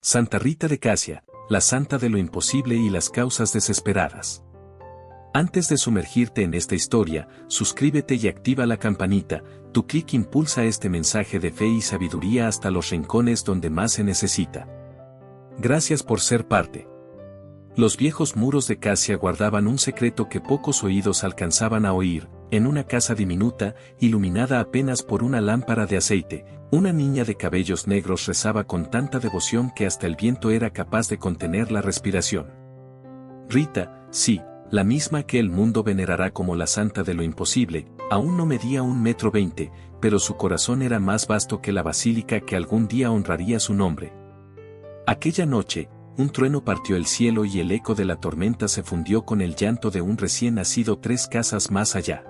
Santa Rita de Casia, la santa de lo imposible y las causas desesperadas. Antes de sumergirte en esta historia, suscríbete y activa la campanita. Tu clic impulsa este mensaje de fe y sabiduría hasta los rincones donde más se necesita. Gracias por ser parte. Los viejos muros de Casia guardaban un secreto que pocos oídos alcanzaban a oír. En una casa diminuta, iluminada apenas por una lámpara de aceite, una niña de cabellos negros rezaba con tanta devoción que hasta el viento era capaz de contener la respiración. Rita, sí, la misma que el mundo venerará como la santa de lo imposible, aún no medía 1,20 m, pero su corazón era más vasto que la basílica que algún día honraría su nombre. Aquella noche, un trueno partió el cielo y el eco de la tormenta se fundió con el llanto de un recién nacido 3 casas más allá.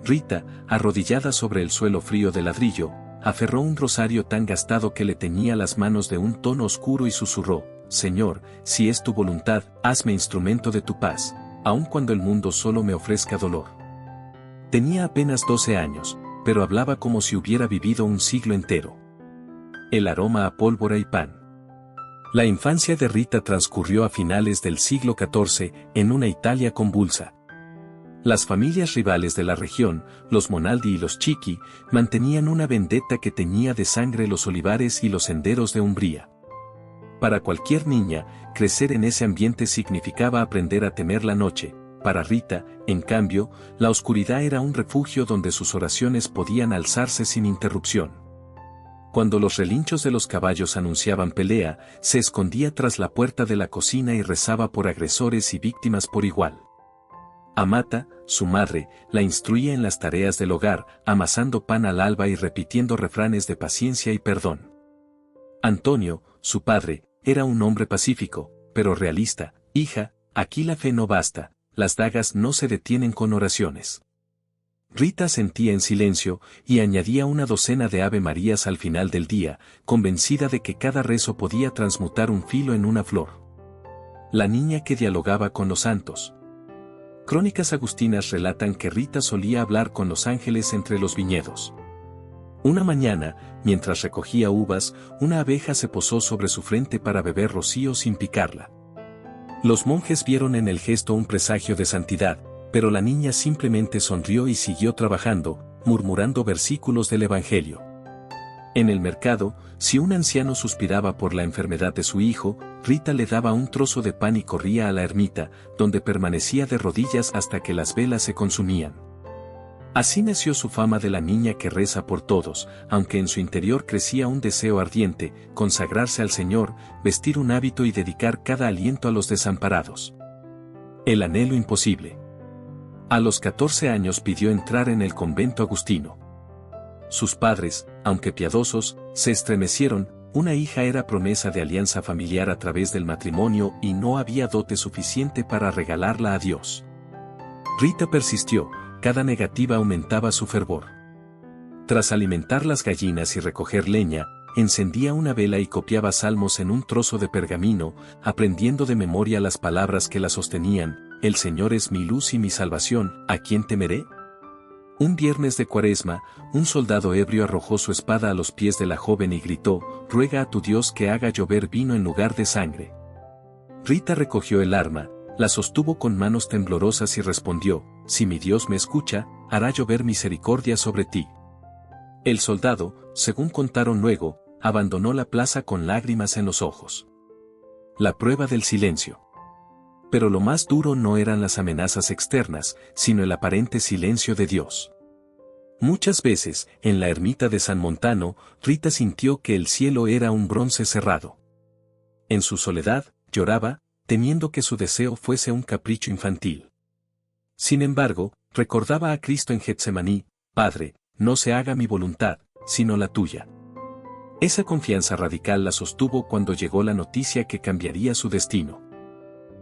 Rita, arrodillada sobre el suelo frío de ladrillo, aferró un rosario tan gastado que le teñía las manos de un tono oscuro y susurró: Señor, si es tu voluntad, hazme instrumento de tu paz, aun cuando el mundo solo me ofrezca dolor. Tenía apenas 12 años, pero hablaba como si hubiera vivido un siglo entero. El aroma a pólvora y pan. La infancia de Rita transcurrió a finales del siglo XIV, en una Italia convulsa. Las familias rivales de la región, los Monaldi y los Chicchi, mantenían una vendetta que teñía de sangre los olivares y los senderos de Umbría. Para cualquier niña, crecer en ese ambiente significaba aprender a temer la noche. Para Rita, en cambio, la oscuridad era un refugio donde sus oraciones podían alzarse sin interrupción. Cuando los relinchos de los caballos anunciaban pelea, se escondía tras la puerta de la cocina y rezaba por agresores y víctimas por igual. Amata, su madre, la instruía en las tareas del hogar, amasando pan al alba y repitiendo refranes de paciencia y perdón. Antonio, su padre, era un hombre pacífico, pero realista. Hija, aquí la fe no basta, las dagas no se detienen con oraciones. Rita sentía en silencio, y añadía una docena de Ave Marías al final del día, convencida de que cada rezo podía transmutar un filo en una flor. La niña que dialogaba con los santos. Crónicas agustinas relatan que Rita solía hablar con los ángeles entre los viñedos. Una mañana, mientras recogía uvas, una abeja se posó sobre su frente para beber rocío sin picarla. Los monjes vieron en el gesto un presagio de santidad, pero la niña simplemente sonrió y siguió trabajando, murmurando versículos del Evangelio. En el mercado, si un anciano suspiraba por la enfermedad de su hijo, Rita le daba un trozo de pan y corría a la ermita, donde permanecía de rodillas hasta que las velas se consumían. Así nació su fama de la niña que reza por todos, aunque en su interior crecía un deseo ardiente: consagrarse al Señor, vestir un hábito y dedicar cada aliento a los desamparados. El anhelo imposible. A los 14 años pidió entrar en el convento agustino. Sus padres, aunque piadosos, se estremecieron. Una hija era promesa de alianza familiar a través del matrimonio y no había dote suficiente para regalarla a Dios. Rita persistió, cada negativa aumentaba su fervor. Tras alimentar las gallinas y recoger leña, encendía una vela y copiaba salmos en un trozo de pergamino, aprendiendo de memoria las palabras que la sostenían: El Señor es mi luz y mi salvación, ¿a quién temeré? Un viernes de Cuaresma, un soldado ebrio arrojó su espada a los pies de la joven y gritó: ruega a tu Dios que haga llover vino en lugar de sangre. Rita recogió el arma, la sostuvo con manos temblorosas y respondió: si mi Dios me escucha, hará llover misericordia sobre ti. El soldado, según contaron luego, abandonó la plaza con lágrimas en los ojos. La prueba del silencio. Pero lo más duro no eran las amenazas externas, sino el aparente silencio de Dios. Muchas veces, en la ermita de San Montano, Rita sintió que el cielo era un bronce cerrado. En su soledad, lloraba, temiendo que su deseo fuese un capricho infantil. Sin embargo, recordaba a Cristo en Getsemaní: Padre, no se haga mi voluntad, sino la tuya. Esa confianza radical la sostuvo cuando llegó la noticia que cambiaría su destino.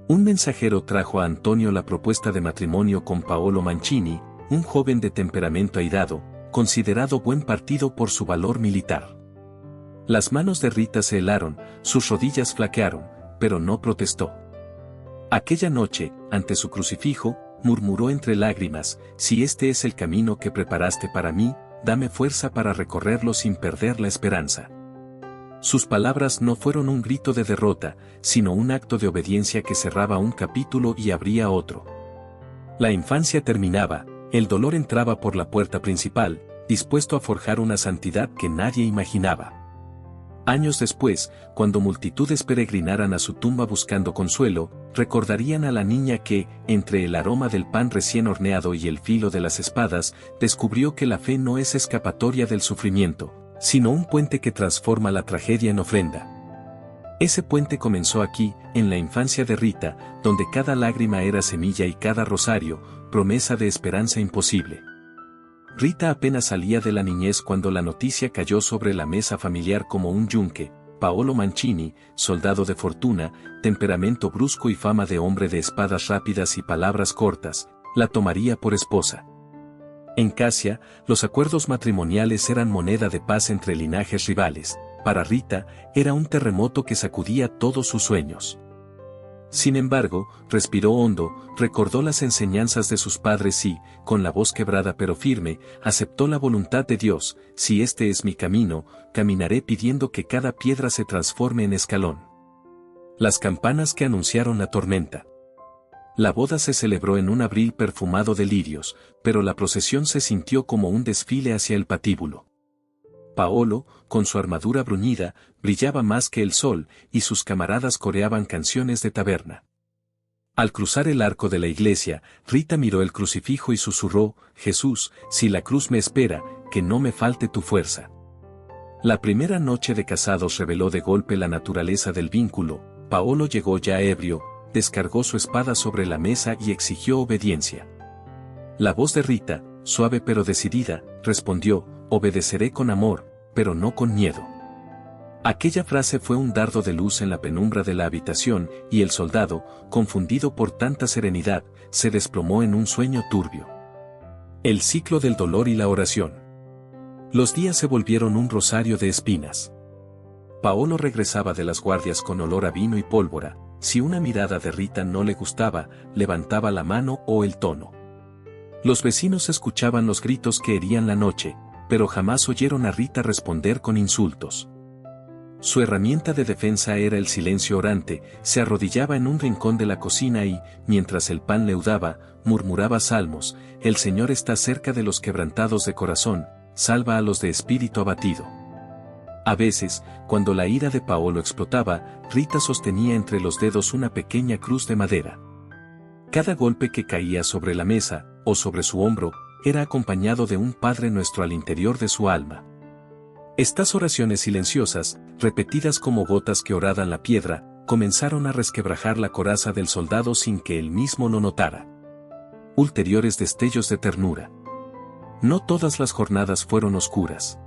Un mensajero trajo a Antonio la propuesta de matrimonio con Paolo Mancini, un joven de temperamento airado, considerado buen partido por su valor militar. Las manos de Rita se helaron, sus rodillas flaquearon, pero no protestó. Aquella noche, ante su crucifijo, murmuró entre lágrimas: si este es el camino que preparaste para mí, dame fuerza para recorrerlo sin perder la esperanza. Sus palabras no fueron un grito de derrota, sino un acto de obediencia que cerraba un capítulo y abría otro. La infancia terminaba, el dolor entraba por la puerta principal, dispuesto a forjar una santidad que nadie imaginaba. Años después, cuando multitudes peregrinaran a su tumba buscando consuelo, recordarían a la niña que, entre el aroma del pan recién horneado y el filo de las espadas, descubrió que la fe no es escapatoria del sufrimiento, sino un puente que transforma la tragedia en ofrenda. Ese puente comenzó aquí, en la infancia de Rita, donde cada lágrima era semilla y cada rosario, promesa de esperanza imposible. Rita apenas salía de la niñez cuando la noticia cayó sobre la mesa familiar como un yunque. Paolo Mancini, soldado de fortuna, temperamento brusco y fama de hombre de espadas rápidas y palabras cortas, la tomaría por esposa. En Casia, los acuerdos matrimoniales eran moneda de paz entre linajes rivales. Para Rita, era un terremoto que sacudía todos sus sueños. Sin embargo, respiró hondo, recordó las enseñanzas de sus padres y, con la voz quebrada pero firme, aceptó la voluntad de Dios: si este es mi camino, caminaré pidiendo que cada piedra se transforme en escalón. Las campanas que anunciaron la tormenta. La boda se celebró en un abril perfumado de lirios, pero la procesión se sintió como un desfile hacia el patíbulo. Paolo, con su armadura bruñida, brillaba más que el sol, y sus camaradas coreaban canciones de taberna. Al cruzar el arco de la iglesia, Rita miró el crucifijo y susurró: Jesús, si la cruz me espera, que no me falte tu fuerza. La primera noche de casados reveló de golpe la naturaleza del vínculo. Paolo llegó ya ebrio, descargó su espada sobre la mesa y exigió obediencia. La voz de Rita, suave pero decidida, respondió: obedeceré con amor, pero no con miedo. Aquella frase fue un dardo de luz en la penumbra de la habitación, y el soldado, confundido por tanta serenidad, se desplomó en un sueño turbio. El ciclo del dolor y la oración. Los días se volvieron un rosario de espinas. Paolo regresaba de las guardias con olor a vino y pólvora. Si una mirada de Rita no le gustaba, levantaba la mano o el tono. Los vecinos escuchaban los gritos que herían la noche, pero jamás oyeron a Rita responder con insultos. Su herramienta de defensa era el silencio orante. Se arrodillaba en un rincón de la cocina y, mientras el pan leudaba, murmuraba salmos: el Señor está cerca de los quebrantados de corazón, salva a los de espíritu abatido. A veces, cuando la ira de Paolo explotaba, Rita sostenía entre los dedos una pequeña cruz de madera. Cada golpe que caía sobre la mesa, o sobre su hombro, era acompañado de un Padre Nuestro al interior de su alma. Estas oraciones silenciosas, repetidas como gotas que horadan la piedra, comenzaron a resquebrajar la coraza del soldado sin que él mismo lo notara. Ulteriores destellos de ternura. No todas las jornadas fueron oscuras.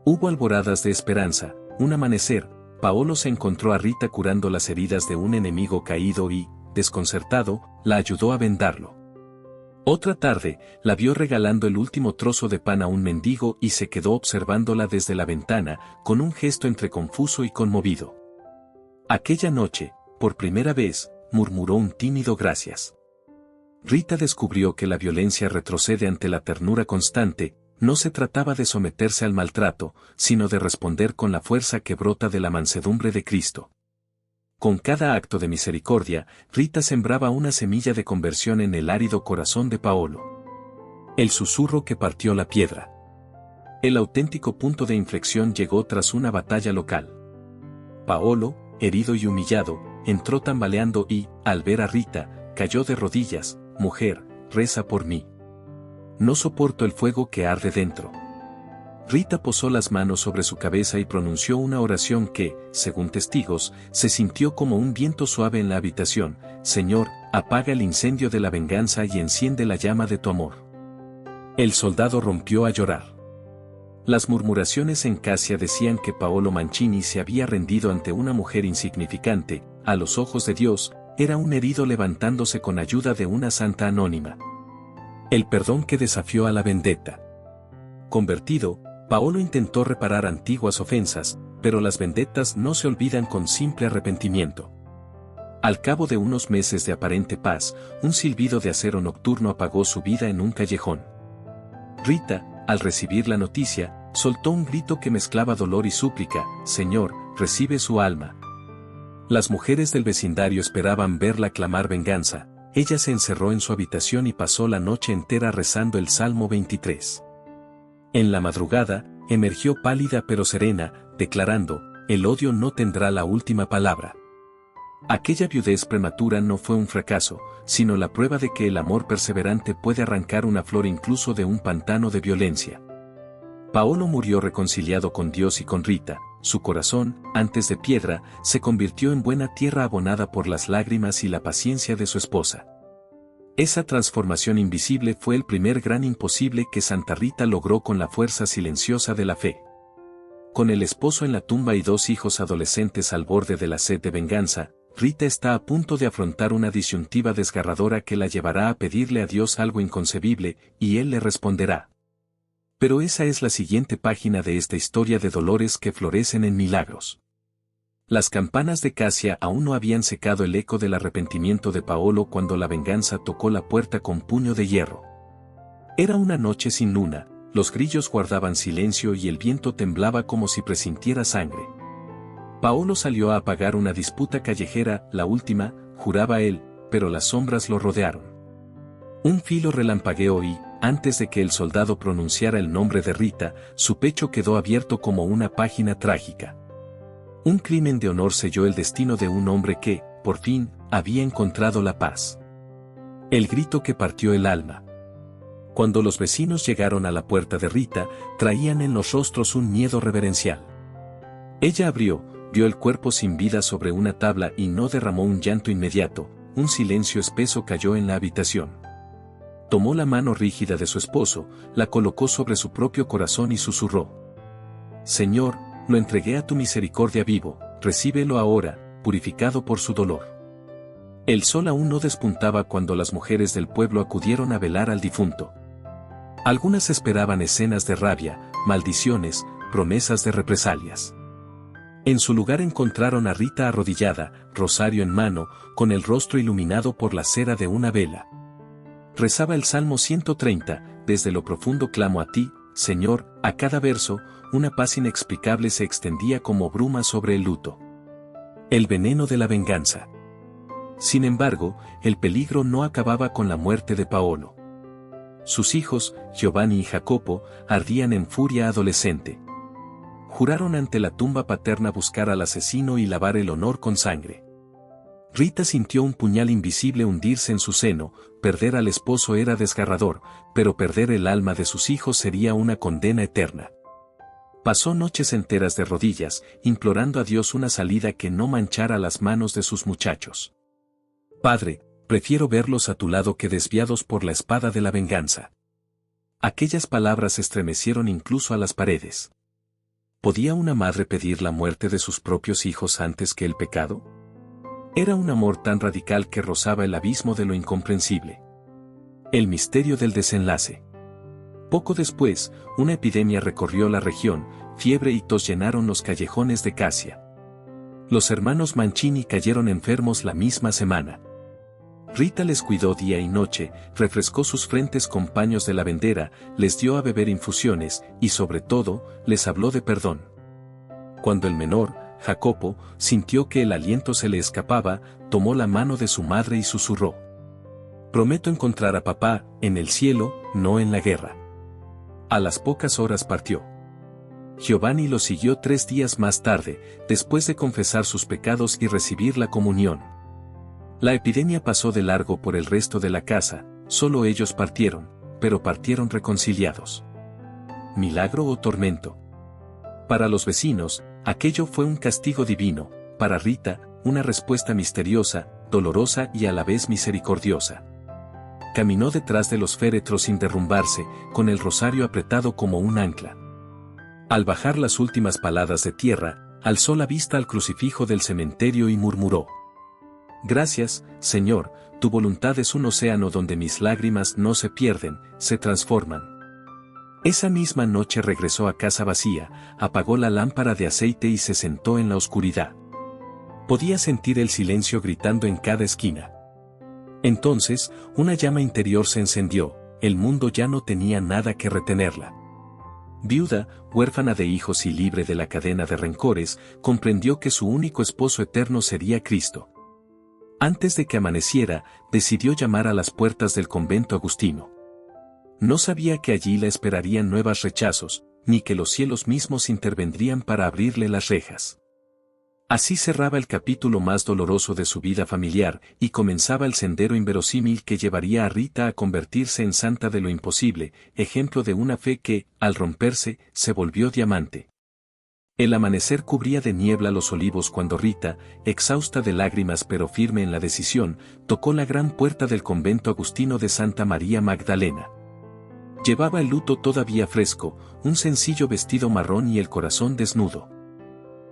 Hubo alboradas de esperanza. Un amanecer, Paolo se encontró a Rita curando las heridas de un enemigo caído y, desconcertado, la ayudó a vendarlo. Otra tarde, la vio regalando el último trozo de pan a un mendigo y se quedó observándola desde la ventana, con un gesto entre confuso y conmovido. Aquella noche, por primera vez, murmuró un tímido gracias. Rita descubrió que la violencia retrocede ante la ternura constante. No se trataba de someterse al maltrato, sino de responder con la fuerza que brota de la mansedumbre de Cristo. Con cada acto de misericordia, Rita sembraba una semilla de conversión en el árido corazón de Paolo. El susurro que partió la piedra. El auténtico punto de inflexión llegó tras una batalla local. Paolo, herido y humillado, entró tambaleando y, al ver a Rita, cayó de rodillas: mujer, reza por mí. No soporto el fuego que arde dentro. Rita posó las manos sobre su cabeza y pronunció una oración que, según testigos, se sintió como un viento suave en la habitación: Señor, apaga el incendio de la venganza y enciende la llama de tu amor. El soldado rompió a llorar. Las murmuraciones en Casia decían que Paolo Mancini se había rendido ante una mujer insignificante. A los ojos de Dios, era un herido levantándose con ayuda de una santa anónima. El perdón que desafió a la vendetta. Convertido, Paolo intentó reparar antiguas ofensas, pero las vendettas no se olvidan con simple arrepentimiento. Al cabo de unos meses de aparente paz, un silbido de acero nocturno apagó su vida en un callejón. Rita, al recibir la noticia, Soltó un grito que mezclaba dolor y súplica: «Señor, recibe su alma». Las mujeres del vecindario esperaban verla clamar venganza. Ella se encerró en su habitación y pasó la noche entera rezando el Salmo 23. En la madrugada, emergió pálida pero serena, declarando: «El odio no tendrá la última palabra». Aquella viudez prematura no fue un fracaso, sino la prueba de que el amor perseverante puede arrancar una flor incluso de un pantano de violencia. Paolo murió reconciliado con Dios y con Rita. Su corazón, antes de piedra, se convirtió en buena tierra abonada por las lágrimas y la paciencia de su esposa. Esa transformación invisible fue el primer gran imposible que Santa Rita logró con la fuerza silenciosa de la fe. Con el esposo en la tumba y 2 hijos adolescentes al borde de la sed de venganza, Rita está a punto de afrontar una disyuntiva desgarradora que la llevará a pedirle a Dios algo inconcebible, y Él le responderá. Pero esa es la siguiente página de esta historia de dolores que florecen en milagros. Las campanas de Casia aún no habían secado el eco del arrepentimiento de Paolo cuando la venganza tocó la puerta con puño de hierro. Era una noche sin luna, los grillos guardaban silencio y el viento temblaba como si presintiera sangre. Paolo salió a apagar una disputa callejera, la última, juraba él, pero las sombras lo rodearon. Un filo relampagueó y, antes de que el soldado pronunciara el nombre de Rita, su pecho quedó abierto como una página trágica. Un crimen de honor selló el destino de un hombre que, por fin, había encontrado la paz. El grito que partió el alma. Cuando los vecinos llegaron a la puerta de Rita, traían en los rostros un miedo reverencial. Ella abrió, vio el cuerpo sin vida sobre una tabla y no derramó un llanto inmediato. Un silencio espeso cayó en la habitación. Tomó la mano rígida de su esposo, la colocó sobre su propio corazón y susurró: «Señor, lo entregué a tu misericordia vivo, recíbelo ahora, purificado por su dolor». El sol aún no despuntaba cuando las mujeres del pueblo acudieron a velar al difunto. Algunas esperaban escenas de rabia, maldiciones, promesas de represalias. En su lugar encontraron a Rita arrodillada, rosario en mano, con el rostro iluminado por la cera de una vela. Rezaba el Salmo 130, desde lo profundo clamo a ti, Señor. A cada verso, una paz inexplicable se extendía como bruma sobre el luto. El veneno de la venganza. Sin embargo, el peligro no acababa con la muerte de Paolo. Sus hijos, Giovanni y Jacopo, ardían en furia adolescente. Juraron ante la tumba paterna buscar al asesino y lavar el honor con sangre. Rita sintió un puñal invisible hundirse en su seno. Perder al esposo era desgarrador, pero perder el alma de sus hijos sería una condena eterna. Pasó noches enteras de rodillas, implorando a Dios una salida que no manchara las manos de sus muchachos. «Padre, prefiero verlos a tu lado que desviados por la espada de la venganza». Aquellas palabras estremecieron incluso a las paredes. ¿Podía una madre pedir la muerte de sus propios hijos antes que el pecado? Era un amor tan radical que rozaba el abismo de lo incomprensible. El misterio del desenlace. Poco después, una epidemia recorrió la región, fiebre y tos llenaron los callejones de Casia. Los hermanos Mancini cayeron enfermos la misma semana. Rita les cuidó día y noche, refrescó sus frentes con paños de lavandera, les dio a beber infusiones y sobre todo, les habló de perdón. Cuando el menor, Jacopo, sintió que el aliento se le escapaba, tomó la mano de su madre y susurró: «Prometo encontrar a papá, en el cielo, no en la guerra». A las pocas horas partió. Giovanni lo siguió 3 días más tarde, después de confesar sus pecados y recibir la comunión. La epidemia pasó de largo por el resto de la casa, solo ellos partieron, pero partieron reconciliados. ¿Milagro o tormento? Para los vecinos, aquello fue un castigo divino, para Rita, una respuesta misteriosa, dolorosa y a la vez misericordiosa. Caminó detrás de los féretros sin derrumbarse, con el rosario apretado como un ancla. Al bajar las últimas paladas de tierra, alzó la vista al crucifijo del cementerio y murmuró: «Gracias, Señor, tu voluntad es un océano donde mis lágrimas no se pierden, se transforman». Esa misma noche regresó a casa vacía, apagó la lámpara de aceite y se sentó en la oscuridad. Podía sentir el silencio gritando en cada esquina. Entonces, una llama interior se encendió, el mundo ya no tenía nada que retenerla. Viuda, huérfana de hijos y libre de la cadena de rencores, comprendió que su único esposo eterno sería Cristo. Antes de que amaneciera, decidió llamar a las puertas del convento agustino. No sabía que allí la esperarían nuevos rechazos, ni que los cielos mismos intervendrían para abrirle las rejas. Así cerraba el capítulo más doloroso de su vida familiar y comenzaba el sendero inverosímil que llevaría a Rita a convertirse en santa de lo imposible, ejemplo de una fe que, al romperse, se volvió diamante. El amanecer cubría de niebla los olivos cuando Rita, exhausta de lágrimas pero firme en la decisión, tocó la gran puerta del convento agustino de Santa María Magdalena. Llevaba el luto todavía fresco, un sencillo vestido marrón y el corazón desnudo.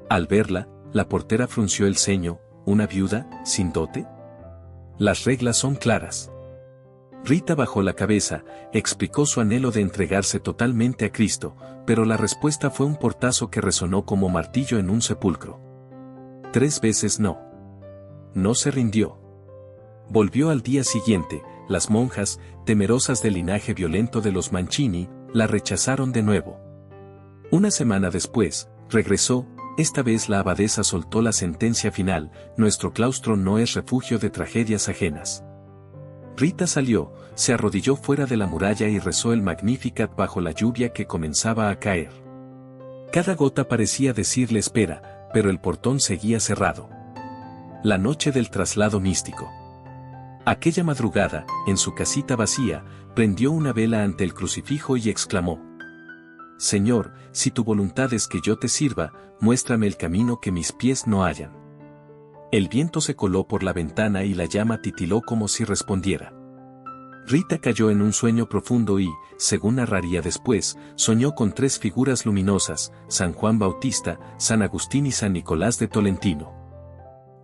Al verla, la portera frunció el ceño. ¿Una viuda, sin dote? Las reglas son claras. Rita bajó la cabeza, explicó su anhelo de entregarse totalmente a Cristo, pero la respuesta fue un portazo que resonó como martillo en un sepulcro. 3 veces no. No se rindió. Volvió al día siguiente. Las monjas, temerosas del linaje violento de los Mancini, la rechazaron de nuevo. Una semana después, regresó. Esta vez la abadesa soltó la sentencia final: nuestro claustro no es refugio de tragedias ajenas. Rita salió, se arrodilló fuera de la muralla y rezó el Magnificat bajo la lluvia que comenzaba a caer. Cada gota parecía decirle espera, pero el portón seguía cerrado. La noche del traslado místico. Aquella madrugada, en su casita vacía, prendió una vela ante el crucifijo y exclamó: Señor, si tu voluntad es que yo te sirva, muéstrame el camino que mis pies no hallan. El viento se coló por la ventana y la llama titiló como si respondiera. Rita cayó en un sueño profundo y, según narraría después, soñó con 3 figuras luminosas: San Juan Bautista, San Agustín y San Nicolás de Tolentino.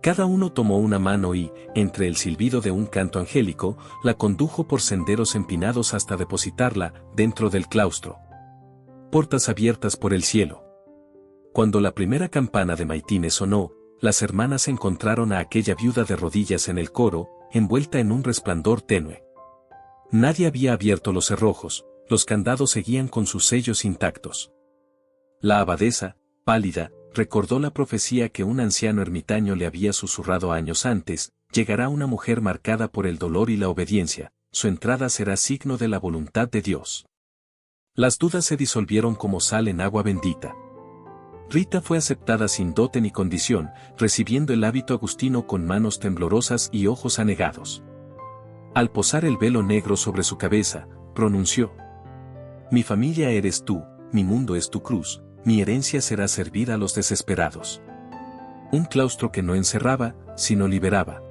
Cada uno tomó una mano y, entre el silbido de un canto angélico, la condujo por senderos empinados hasta depositarla dentro del claustro. Puertas abiertas por el cielo. Cuando la primera campana de maitines sonó, las hermanas encontraron a aquella viuda de rodillas en el coro, envuelta en un resplandor tenue. Nadie había abierto los cerrojos, los candados seguían con sus sellos intactos. La abadesa, pálida, recordó la profecía que un anciano ermitaño le había susurrado años antes: llegará una mujer marcada por el dolor y la obediencia, su entrada será signo de la voluntad de Dios. Las dudas se disolvieron como sal en agua bendita. Rita fue aceptada sin dote ni condición, recibiendo el hábito agustino con manos temblorosas y ojos anegados. Al posar el velo negro sobre su cabeza, pronunció: Mi familia eres tú, mi mundo es tu cruz, mi herencia será servir a los desesperados. Un claustro que no encerraba, sino liberaba.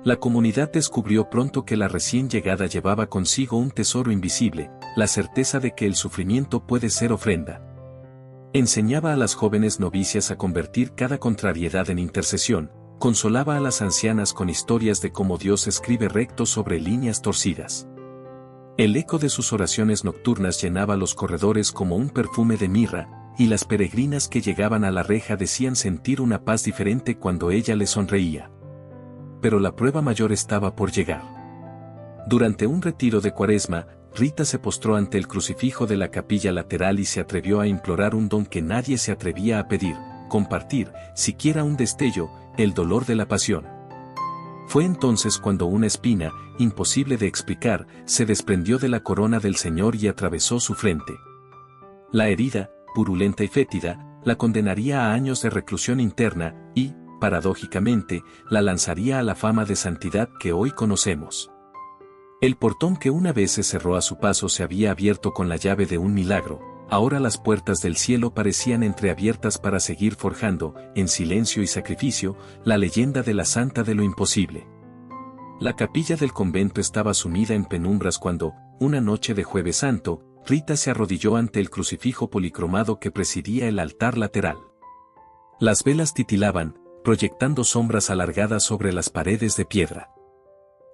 La comunidad descubrió pronto que la recién llegada llevaba consigo un tesoro invisible, la certeza de que el sufrimiento puede ser ofrenda. Enseñaba a las jóvenes novicias a convertir cada contrariedad en intercesión, consolaba a las ancianas con historias de cómo Dios escribe recto sobre líneas torcidas. El eco de sus oraciones nocturnas llenaba los corredores como un perfume de mirra, y las peregrinas que llegaban a la reja decían sentir una paz diferente cuando ella les sonreía. Pero la prueba mayor estaba por llegar. Durante un retiro de Cuaresma, Rita se postró ante el crucifijo de la capilla lateral y se atrevió a implorar un don que nadie se atrevía a pedir: compartir, siquiera un destello, el dolor de la pasión. Fue entonces cuando una espina, imposible de explicar, se desprendió de la corona del Señor y atravesó su frente. La herida, purulenta y fétida, la condenaría a años de reclusión interna y, paradójicamente, la lanzaría a la fama de santidad que hoy conocemos. El portón que una vez se cerró a su paso se había abierto con la llave de un milagro. Ahora las puertas del cielo parecían entreabiertas para seguir forjando, en silencio y sacrificio, la leyenda de la santa de lo imposible. La capilla del convento estaba sumida en penumbras cuando, una noche de Jueves Santo, Rita se arrodilló ante el crucifijo policromado que presidía el altar lateral. Las velas titilaban, proyectando sombras alargadas sobre las paredes de piedra.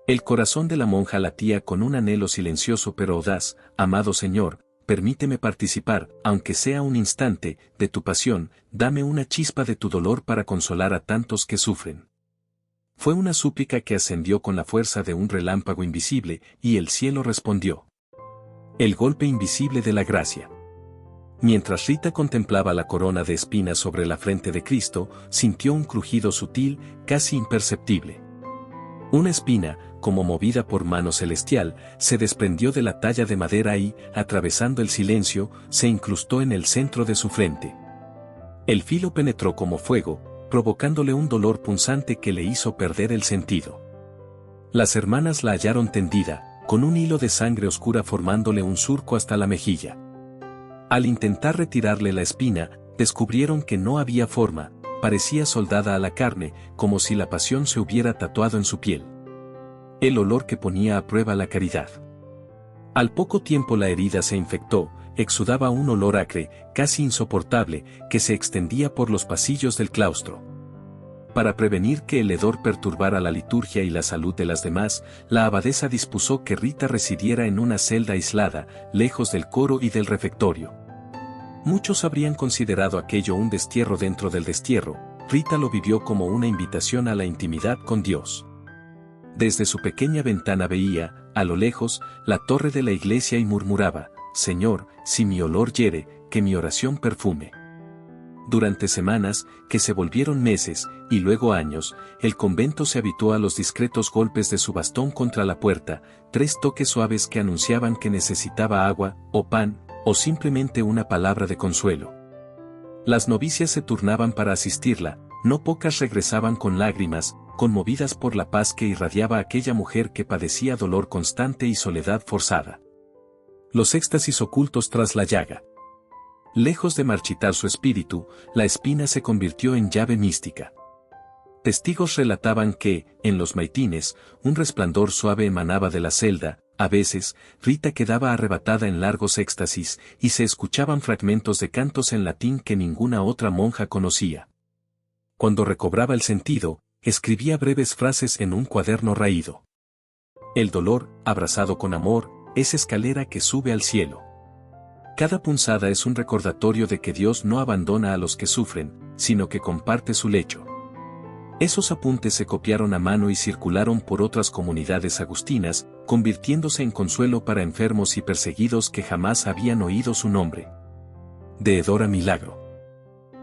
El corazón de la monja latía con un anhelo silencioso pero audaz: amado Señor, permíteme participar, aunque sea un instante, de tu pasión, dame una chispa de tu dolor para consolar a tantos que sufren. Fue una súplica que ascendió con la fuerza de un relámpago invisible, y el cielo respondió. El golpe invisible de la gracia. Mientras Rita contemplaba la corona de espinas sobre la frente de Cristo, sintió un crujido sutil, casi imperceptible. Una espina, como movida por mano celestial, se desprendió de la talla de madera y, atravesando el silencio, se incrustó en el centro de su frente. El filo penetró como fuego, provocándole un dolor punzante que le hizo perder el sentido. Las hermanas la hallaron tendida, con un hilo de sangre oscura formándole un surco hasta la mejilla. Al intentar retirarle la espina, descubrieron que no había forma, parecía soldada a la carne, como si la pasión se hubiera tatuado en su piel. El olor que ponía a prueba la caridad. Al poco tiempo la herida se infectó, exudaba un olor acre, casi insoportable, que se extendía por los pasillos del claustro. Para prevenir que el hedor perturbara la liturgia y la salud de las demás, la abadesa dispuso que Rita residiera en una celda aislada, lejos del coro y del refectorio. Muchos habrían considerado aquello un destierro dentro del destierro. Rita lo vivió como una invitación a la intimidad con Dios. Desde su pequeña ventana veía, a lo lejos, la torre de la iglesia y murmuraba: «Señor, si mi olor hiere, que mi oración perfume». Durante semanas, que se volvieron meses, y luego años, el convento se habituó a los discretos golpes de su bastón contra la puerta, 3 toques suaves que anunciaban que necesitaba agua, o pan, o simplemente una palabra de consuelo. Las novicias se turnaban para asistirla, no pocas regresaban con lágrimas, conmovidas por la paz que irradiaba aquella mujer que padecía dolor constante y soledad forzada. Los éxtasis ocultos tras la llaga. Lejos de marchitar su espíritu, la espina se convirtió en llave mística. Testigos relataban que, en los maitines, un resplandor suave emanaba de la celda. A veces, Rita quedaba arrebatada en largos éxtasis, y se escuchaban fragmentos de cantos en latín que ninguna otra monja conocía. Cuando recobraba el sentido, escribía breves frases en un cuaderno raído. El dolor, abrazado con amor, es escalera que sube al cielo. Cada punzada es un recordatorio de que Dios no abandona a los que sufren, sino que comparte su lecho. Esos apuntes se copiaron a mano y circularon por otras comunidades agustinas, convirtiéndose en consuelo para enfermos y perseguidos que jamás habían oído su nombre. Deedora milagro.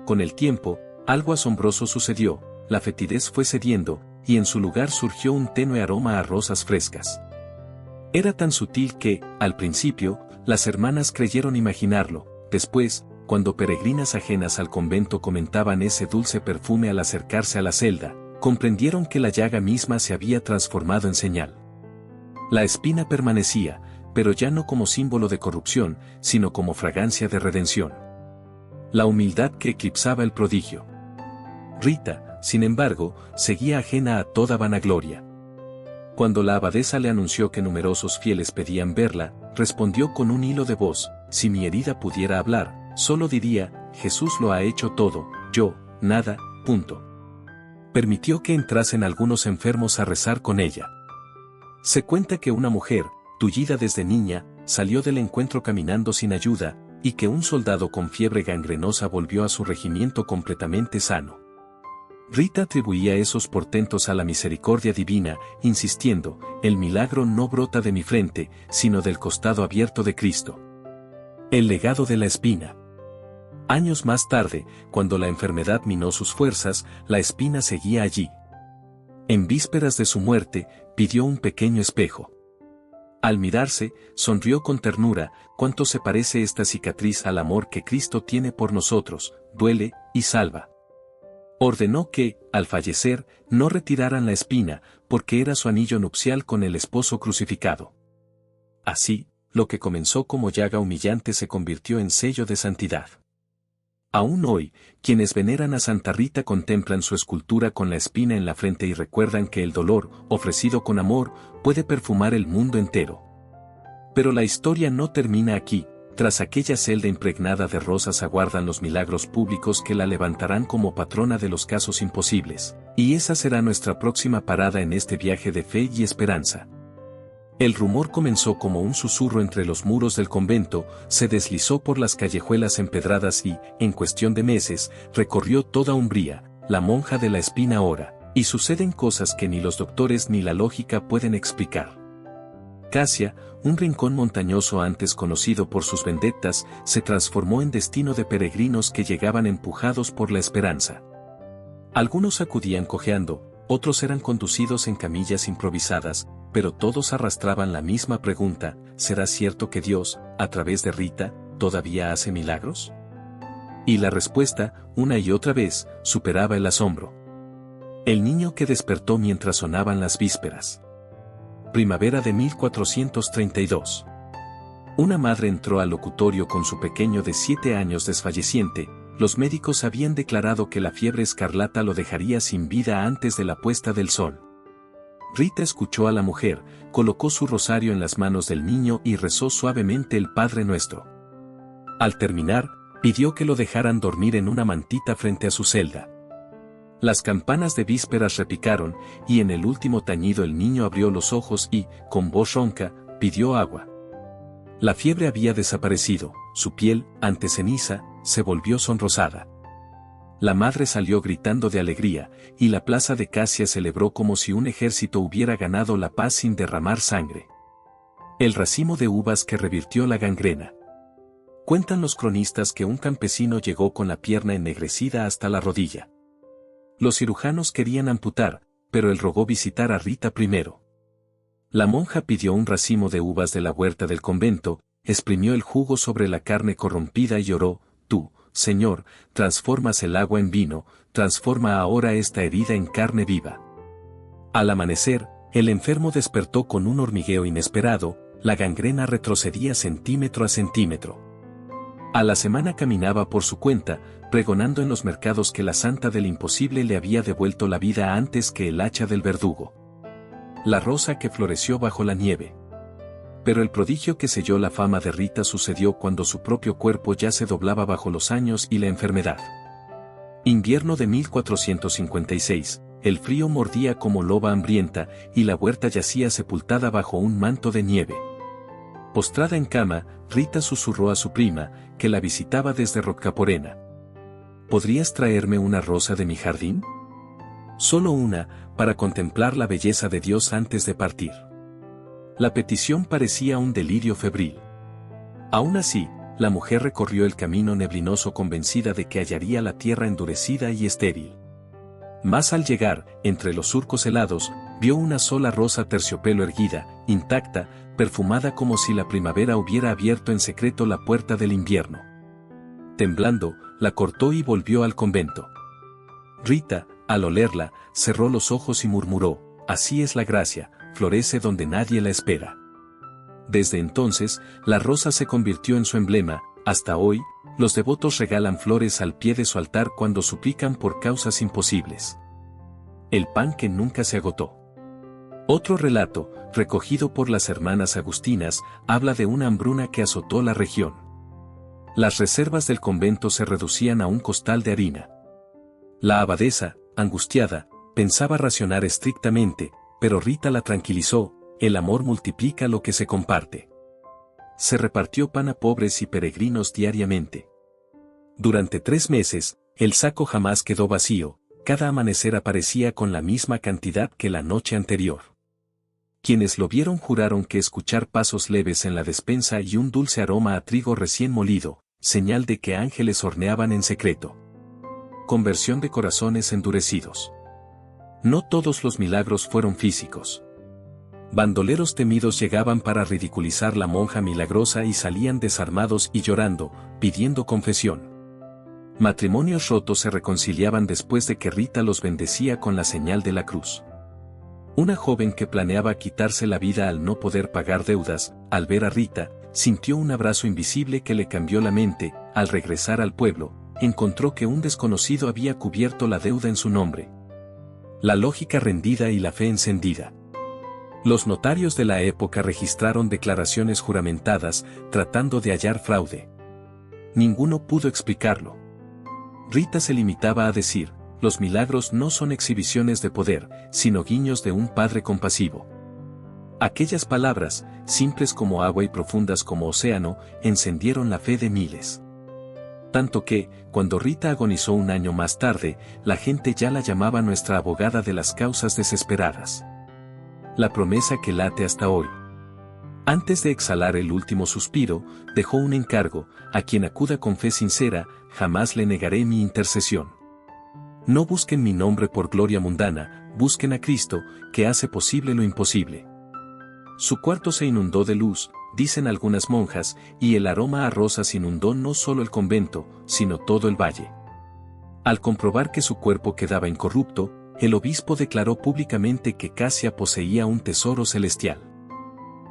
Con el tiempo, algo asombroso sucedió, la fetidez fue cediendo, y en su lugar surgió un tenue aroma a rosas frescas. Era tan sutil que, al principio, las hermanas creyeron imaginarlo. Después, cuando peregrinas ajenas al convento comentaban ese dulce perfume al acercarse a la celda, comprendieron que la llaga misma se había transformado en señal. La espina permanecía, pero ya no como símbolo de corrupción, sino como fragancia de redención. La humildad que eclipsaba el prodigio. Rita, sin embargo, seguía ajena a toda vanagloria. Cuando la abadesa le anunció que numerosos fieles pedían verla, respondió con un hilo de voz: «Si mi herida pudiera hablar, solo diría, Jesús lo ha hecho todo, yo, nada, punto». Permitió que entrasen algunos enfermos a rezar con ella. Se cuenta que una mujer, tullida desde niña, salió del encuentro caminando sin ayuda, y que un soldado con fiebre gangrenosa volvió a su regimiento completamente sano. Rita atribuía esos portentos a la misericordia divina, insistiendo: «El milagro no brota de mi frente, sino del costado abierto de Cristo». El legado de la espina. Años más tarde, cuando la enfermedad minó sus fuerzas, la espina seguía allí. En vísperas de su muerte, pidió un pequeño espejo. Al mirarse, sonrió con ternura: «Cuánto se parece esta cicatriz al amor que Cristo tiene por nosotros, duele y salva». Ordenó que, al fallecer, no retiraran la espina, porque era su anillo nupcial con el esposo crucificado. Así, lo que comenzó como llaga humillante se convirtió en sello de santidad. Aún hoy, quienes veneran a Santa Rita contemplan su escultura con la espina en la frente y recuerdan que el dolor, ofrecido con amor, puede perfumar el mundo entero. Pero la historia no termina aquí. Tras aquella celda impregnada de rosas aguardan los milagros públicos que la levantarán como patrona de los casos imposibles, y esa será nuestra próxima parada en este viaje de fe y esperanza. El rumor comenzó como un susurro entre los muros del convento, se deslizó por las callejuelas empedradas y, en cuestión de meses, recorrió toda Umbría, la monja de la espina ora, y suceden cosas que ni los doctores ni la lógica pueden explicar. Casia, un rincón montañoso antes conocido por sus vendetas, se transformó en destino de peregrinos que llegaban empujados por la esperanza. Algunos acudían cojeando, otros eran conducidos en camillas improvisadas, pero todos arrastraban la misma pregunta: ¿será cierto que Dios, a través de Rita, todavía hace milagros? Y la respuesta, una y otra vez, superaba el asombro. El niño que despertó mientras sonaban las vísperas. Primavera de 1432. Una madre entró al locutorio con su pequeño de 7 años desfalleciente. Los médicos habían declarado que la fiebre escarlata lo dejaría sin vida antes de la puesta del sol. Rita escuchó a la mujer, colocó su rosario en las manos del niño y rezó suavemente el Padre Nuestro. Al terminar, pidió que lo dejaran dormir en una mantita frente a su celda. Las campanas de vísperas repicaron, y en el último tañido el niño abrió los ojos y, con voz ronca, pidió agua. La fiebre había desaparecido, su piel, ante ceniza, se volvió sonrosada. La madre salió gritando de alegría, y la plaza de Casia celebró como si un ejército hubiera ganado la paz sin derramar sangre. El racimo de uvas que revirtió la gangrena. Cuentan los cronistas que un campesino llegó con la pierna ennegrecida hasta la rodilla. Los cirujanos querían amputar, pero él rogó visitar a Rita primero. La monja pidió un racimo de uvas de la huerta del convento, exprimió el jugo sobre la carne corrompida y lloró: tú, Señor, transformas el agua en vino, transforma ahora esta herida en carne viva. Al amanecer, el enfermo despertó con un hormigueo inesperado, la gangrena retrocedía centímetro a centímetro. A la semana caminaba por su cuenta, pregonando en los mercados que la santa del imposible le había devuelto la vida antes que el hacha del verdugo. La rosa que floreció bajo la nieve. Pero el prodigio que selló la fama de Rita sucedió cuando su propio cuerpo ya se doblaba bajo los años y la enfermedad. Invierno de 1456, el frío mordía como loba hambrienta, y la huerta yacía sepultada bajo un manto de nieve. Postrada en cama, Rita susurró a su prima, que la visitaba desde Roccaporena: ¿podrías traerme una rosa de mi jardín? Solo una, para contemplar la belleza de Dios antes de partir. La petición parecía un delirio febril. Aún así, la mujer recorrió el camino neblinoso convencida de que hallaría la tierra endurecida y estéril. Mas al llegar, entre los surcos helados, vio una sola rosa terciopelo erguida, intacta, perfumada como si la primavera hubiera abierto en secreto la puerta del invierno. Temblando, la cortó y volvió al convento. Rita, al olerla, cerró los ojos y murmuró: así es la gracia, florece donde nadie la espera. Desde entonces, la rosa se convirtió en su emblema. Hasta hoy, los devotos regalan flores al pie de su altar cuando suplican por causas imposibles. El pan que nunca se agotó. Otro relato, recogido por las hermanas agustinas, habla de una hambruna que azotó la región. Las reservas del convento se reducían a un costal de harina. La abadesa, angustiada, pensaba racionar estrictamente, pero Rita la tranquilizó: el amor multiplica lo que se comparte. Se repartió pan a pobres y peregrinos diariamente. Durante 3 meses, el saco jamás quedó vacío, cada amanecer aparecía con la misma cantidad que la noche anterior. Quienes lo vieron juraron que escuchar pasos leves en la despensa y un dulce aroma a trigo recién molido, señal de que ángeles horneaban en secreto. Conversión de corazones endurecidos. No todos los milagros fueron físicos. Bandoleros temidos llegaban para ridiculizar la monja milagrosa y salían desarmados y llorando, pidiendo confesión. Matrimonios rotos se reconciliaban después de que Rita los bendecía con la señal de la cruz. Una joven que planeaba quitarse la vida al no poder pagar deudas, al ver a Rita, sintió un abrazo invisible que le cambió la mente. Al regresar al pueblo, encontró que un desconocido había cubierto la deuda en su nombre. La lógica rendida y la fe encendida. Los notarios de la época registraron declaraciones juramentadas, tratando de hallar fraude. Ninguno pudo explicarlo. Rita se limitaba a decir: los milagros no son exhibiciones de poder, sino guiños de un padre compasivo. Aquellas palabras, simples como agua y profundas como océano, encendieron la fe de miles. Tanto que, cuando Rita agonizó un año más tarde, la gente ya la llamaba nuestra abogada de las causas desesperadas. La promesa que late hasta hoy. Antes de exhalar el último suspiro, dejó un encargo: a quien acuda con fe sincera, jamás le negaré mi intercesión. No busquen mi nombre por gloria mundana, busquen a Cristo, que hace posible lo imposible. Su cuarto se inundó de luz, dicen algunas monjas, y el aroma a rosas inundó no solo el convento, sino todo el valle. Al comprobar que su cuerpo quedaba incorrupto, el obispo declaró públicamente que Casia poseía un tesoro celestial.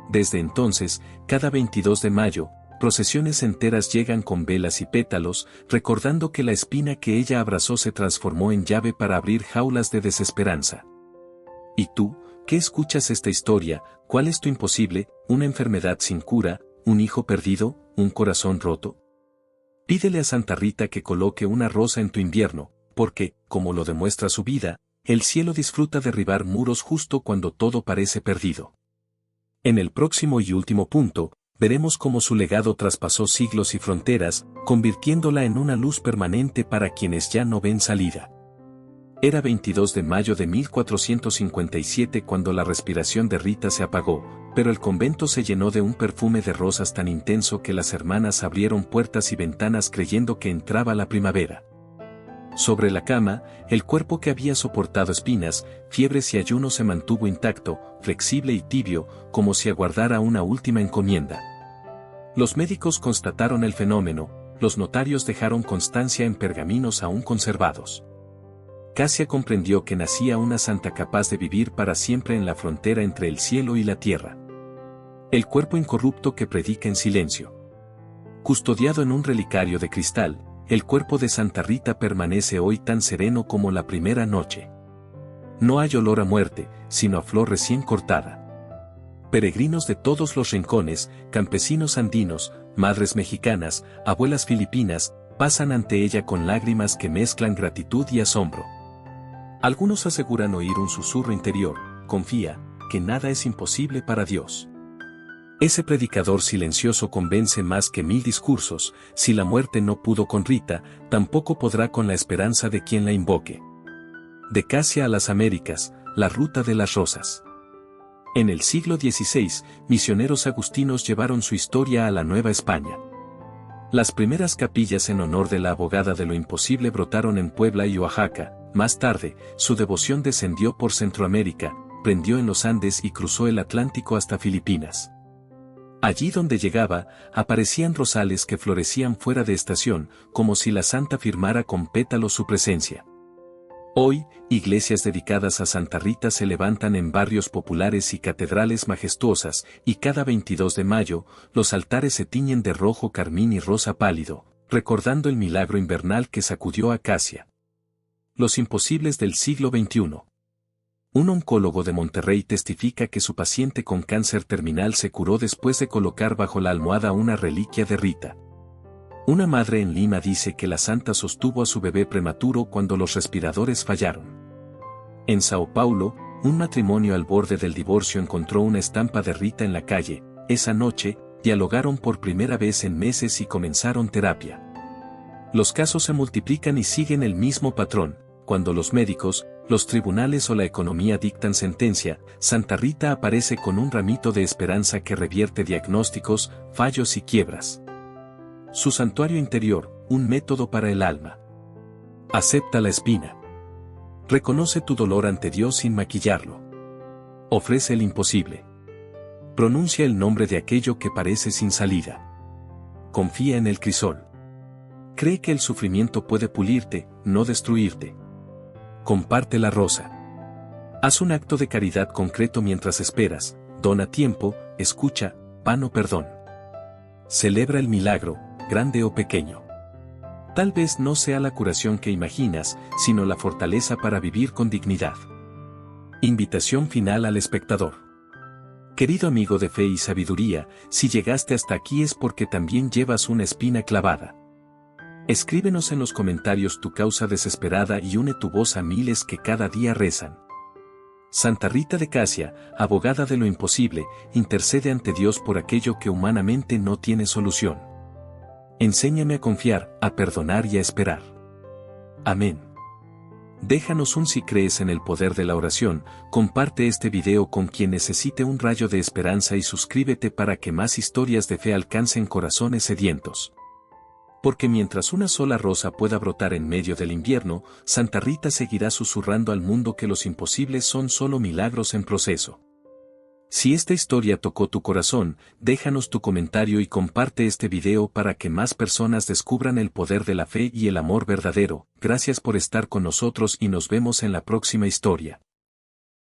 Desde entonces, cada 22 de mayo, procesiones enteras llegan con velas y pétalos, recordando que la espina que ella abrazó se transformó en llave para abrir jaulas de desesperanza. ¿Y tú, qué escuchas esta historia? ¿Cuál es tu imposible? ¿Una enfermedad sin cura? ¿Un hijo perdido? ¿Un corazón roto? Pídele a Santa Rita que coloque una rosa en tu invierno, porque, como lo demuestra su vida, el cielo disfruta derribar muros justo cuando todo parece perdido. En el próximo y último punto, veremos cómo su legado traspasó siglos y fronteras, convirtiéndola en una luz permanente para quienes ya no ven salida. Era 22 de mayo de 1457 cuando la respiración de Rita se apagó, pero el convento se llenó de un perfume de rosas tan intenso que las hermanas abrieron puertas y ventanas creyendo que entraba la primavera. Sobre la cama, el cuerpo que había soportado espinas, fiebres y ayuno se mantuvo intacto, flexible y tibio, como si aguardara una última encomienda. Los médicos constataron el fenómeno, los notarios dejaron constancia en pergaminos aún conservados. Casia comprendió que nacía una santa capaz de vivir para siempre en la frontera entre el cielo y la tierra. El cuerpo incorrupto que predica en silencio. Custodiado en un relicario de cristal, el cuerpo de Santa Rita permanece hoy tan sereno como la primera noche. No hay olor a muerte, sino a flor recién cortada. Peregrinos de todos los rincones, campesinos andinos, madres mexicanas, abuelas filipinas, pasan ante ella con lágrimas que mezclan gratitud y asombro. Algunos aseguran oír un susurro interior: confía, que nada es imposible para Dios. Ese predicador silencioso convence más que 1000 discursos: si la muerte no pudo con Rita, tampoco podrá con la esperanza de quien la invoque. De Casia a las Américas, la ruta de las rosas. En el siglo XVI, misioneros agustinos llevaron su historia a la Nueva España. Las primeras capillas en honor de la abogada de lo imposible brotaron en Puebla y Oaxaca. Más tarde, su devoción descendió por Centroamérica, prendió en los Andes y cruzó el Atlántico hasta Filipinas. Allí donde llegaba, aparecían rosales que florecían fuera de estación, como si la santa firmara con pétalos su presencia. Hoy, iglesias dedicadas a Santa Rita se levantan en barrios populares y catedrales majestuosas, y cada 22 de mayo, los altares se tiñen de rojo carmín y rosa pálido, recordando el milagro invernal que sacudió a Casia. Los imposibles del siglo XXI. Un oncólogo de Monterrey testifica que su paciente con cáncer terminal se curó después de colocar bajo la almohada una reliquia de Rita. Una madre en Lima dice que la santa sostuvo a su bebé prematuro cuando los respiradores fallaron. En Sao Paulo, un matrimonio al borde del divorcio encontró una estampa de Rita en la calle. Esa noche, dialogaron por primera vez en meses y comenzaron terapia. Los casos se multiplican y siguen el mismo patrón. Cuando los médicos, los tribunales o la economía dictan sentencia, Santa Rita aparece con un ramito de esperanza que revierte diagnósticos, fallos y quiebras. Su santuario interior, un método para el alma. Acepta la espina. Reconoce tu dolor ante Dios sin maquillarlo. Ofrece el imposible. Pronuncia el nombre de aquello que parece sin salida. Confía en el crisol. Cree que el sufrimiento puede pulirte, no destruirte. Comparte la rosa. Haz un acto de caridad concreto mientras esperas, dona tiempo, escucha, pan o perdón. Celebra el milagro, grande o pequeño. Tal vez no sea la curación que imaginas, sino la fortaleza para vivir con dignidad. Invitación final al espectador. Querido amigo de fe y sabiduría, si llegaste hasta aquí es porque también llevas una espina clavada. Escríbenos en los comentarios tu causa desesperada y une tu voz a miles que cada día rezan. Santa Rita de Casia, abogada de lo imposible, intercede ante Dios por aquello que humanamente no tiene solución. Enséñame a confiar, a perdonar y a esperar. Amén. Déjanos un si crees en el poder de la oración, comparte este video con quien necesite un rayo de esperanza y suscríbete para que más historias de fe alcancen corazones sedientos. Porque mientras una sola rosa pueda brotar en medio del invierno, Santa Rita seguirá susurrando al mundo que los imposibles son solo milagros en proceso. Si esta historia tocó tu corazón, déjanos tu comentario y comparte este video para que más personas descubran el poder de la fe y el amor verdadero. Gracias por estar con nosotros y nos vemos en la próxima historia.